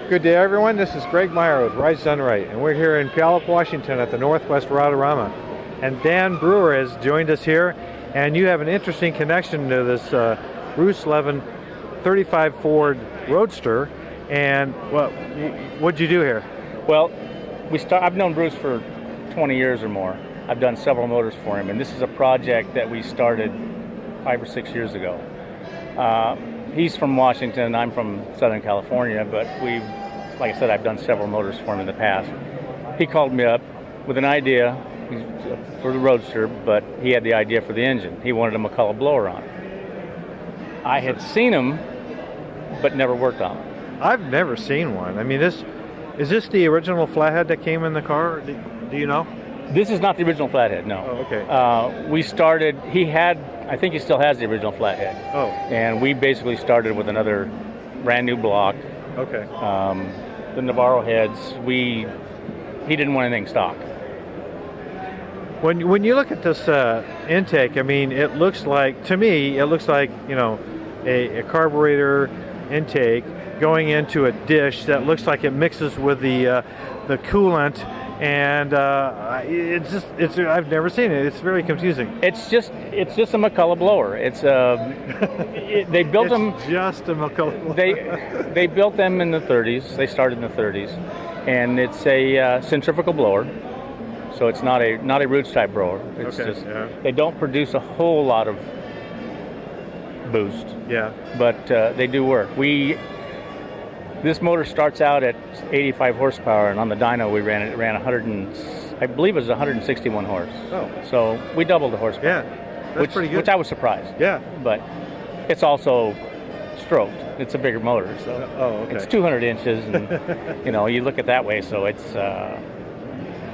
Good day, everyone. This is Greg Meyer with Rise Done Right, and we're here in Puyallup, Washington at the Northwest Rotorama. And Dan Brewer has joined us here, and you have an interesting connection to this Bruce Leven 35 Ford Roadster. And what'd you do here? Well, I've known Bruce for 20 years or more. I've done several motors for him, and this is a project that we started 5 or 6 years ago. He's from Washington, I'm from Southern California, but like I said, I've done several motors for him in the past. He called me up with an idea for the Roadster, but he had the idea for the engine. He wanted a McCulloch blower on it. I had seen them, but never worked on them. I've never seen one. I mean, is this the original flathead that came in the car? Do you know? This is not the original flathead, no. Oh, okay. I think he still has the original flathead. Oh. And we basically started with another brand new block. Okay. The Navarro heads, he didn't want anything stock. When you look at this intake, I mean, to me, it looks like, a carburetor intake going into a dish that looks like it mixes with the coolant. And I've never seen it. It's very confusing. It's just a McCulloch blower. They built them. Just a McCulloch blower. They built them in the 30s. They started in the 30s, and it's a centrifugal blower. So it's not a roots type blower. It's They don't produce a whole lot of boost. Yeah. But they do work. This motor starts out at 85 horsepower, and on the dyno we ran 161 horse. Oh. So we doubled the horsepower. Yeah, that's pretty good. Which I was surprised. Yeah. But it's also stroked. It's a bigger motor, so okay. It's 200 inches, and you look at that way, so it's it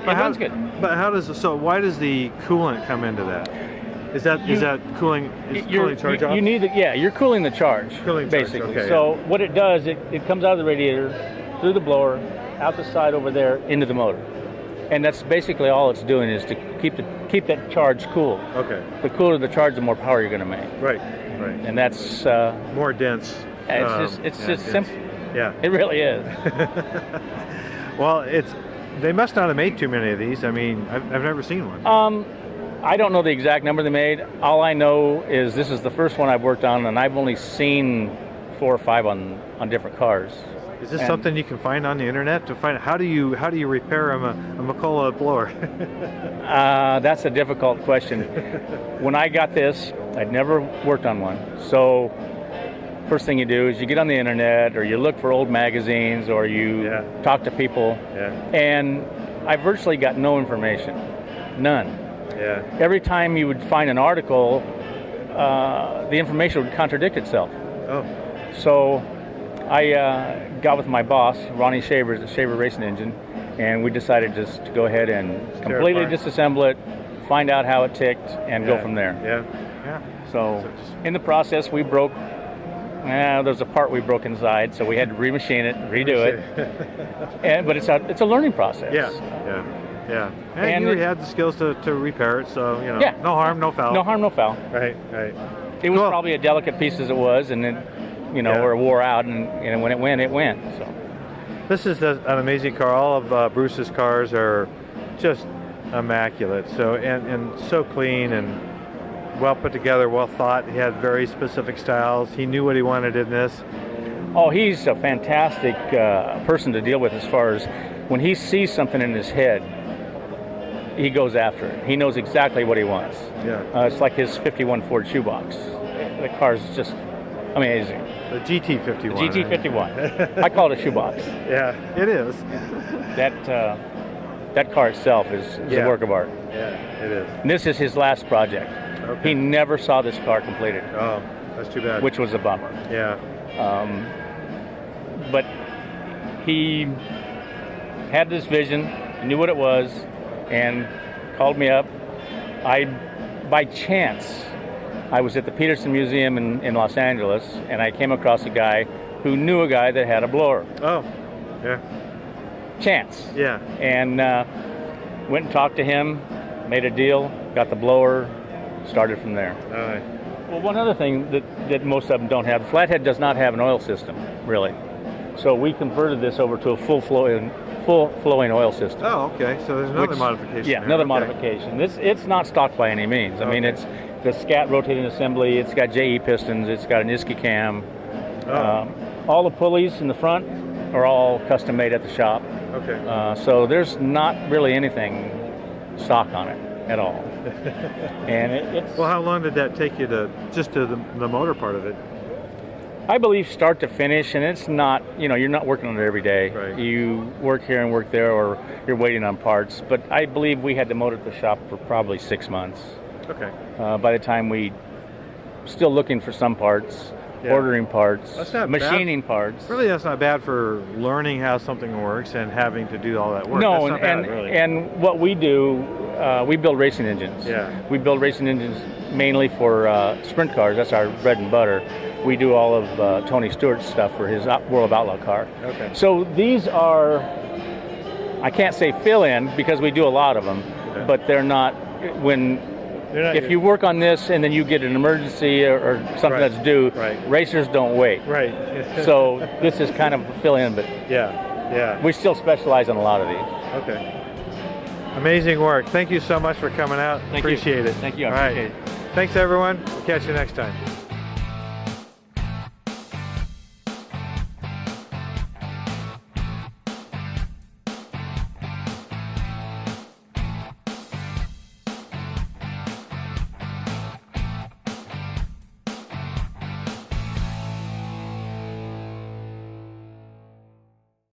runs good. But why does the coolant come into that? Is that cooling? Is cooling charge off? You're cooling the charge. Basically. Okay, so what it does, it comes out of the radiator, through the blower, out the side over there, into the motor, and that's basically all it's doing is to keep that charge cool. Okay. The cooler the charge, the more power you're going to make. Right. And that's more dense. It's just simple. Yeah. It really is. Well, they must not have made too many of these. I mean, I've never seen one. I don't know the exact number they made. All I know is this is the first one I've worked on, and I've only seen 4 or 5 on different cars. Is this something you can find on the internet to find? How do you repair a McCulloch blower? That's a difficult question. When I got this, I'd never worked on one. So first thing you do is you get on the internet, or you look for old magazines, or you talk to people. Yeah. And I virtually got no information, none. Yeah. Every time you would find an article, the information would contradict itself. Oh. So I got with my boss, Ronnie Shaver, at Shaver Racing Engine, and we decided just to go ahead and completely disassemble it, find out how it ticked, and go from there. Yeah. So in the process, we broke. There's a part we broke inside, so we had to remachine it, redo it. But it's a learning process. Yeah. And you had the skills to repair it, so no harm, no foul. No harm, no foul. Right. It was probably a delicate piece as it was, and then where it wore out, and when it went. So this is an amazing car. All of Bruce's cars are just immaculate. So and so clean and well put together, well thought. He had very specific styles. He knew what he wanted in this. Oh, he's a fantastic person to deal with as far as when he sees something in his head. He goes after it. He knows exactly what he wants. Yeah. It's like his 51 Ford shoebox. The car's just amazing. The GT51. The GT51. I call it a shoebox. Yeah, it is. That car itself is a work of art. Yeah, it is. And this is his last project. Okay. He never saw this car completed. Oh, that's too bad. Which was a bummer. Yeah. But he had this vision, knew what it was, and called me up. By chance, I was at the Peterson Museum in Los Angeles, and I came across a guy who knew a guy that had a blower. Oh, yeah. Chance. Yeah. And went and talked to him, made a deal, got the blower, started from there. All right. Well, one other thing that most of them don't have, the Flathead does not have an oil system, really. So we converted this over to a full flowing oil system. Oh, okay. So there's another modification. Yeah, there. another Okay. modification. It's not stock by any means. I mean, it's the Scat rotating assembly. It's got JE pistons. It's got an ISKY cam. Oh. All the pulleys in the front are all custom made at the shop. Okay. So there's not really anything stock on it at all. And it's Well, how long did that take you to the motor part of it? I believe start to finish, and it's not, you're not working on it every day. Right. You work here and work there, or you're waiting on parts. But I believe we had the motor at the shop for probably 6 months. Okay. By the time we still looking for some parts, Yeah. ordering parts, That's not machining bad. parts. Really, that's not bad for learning how something works and having to do all that work. No, that's not and bad, really. and what we do, we build racing engines. Yeah. We build racing engines mainly for sprint cars. That's our bread and butter. We do all of Tony Stewart's stuff for his World of Outlaw car. Okay. So these are, I can't say fill-in because we do a lot of them, Okay. but they're not, if you work on this and then you get an emergency or something Right. that's due, Right. racers don't wait. Right. So this is kind of a fill-in, but yeah. we still specialize in a lot of these. Okay. Amazing work. Thank you so much for coming out. Thank you. Appreciate it. Thank you. I All right. appreciate it. Thanks, everyone. We'll catch you next time.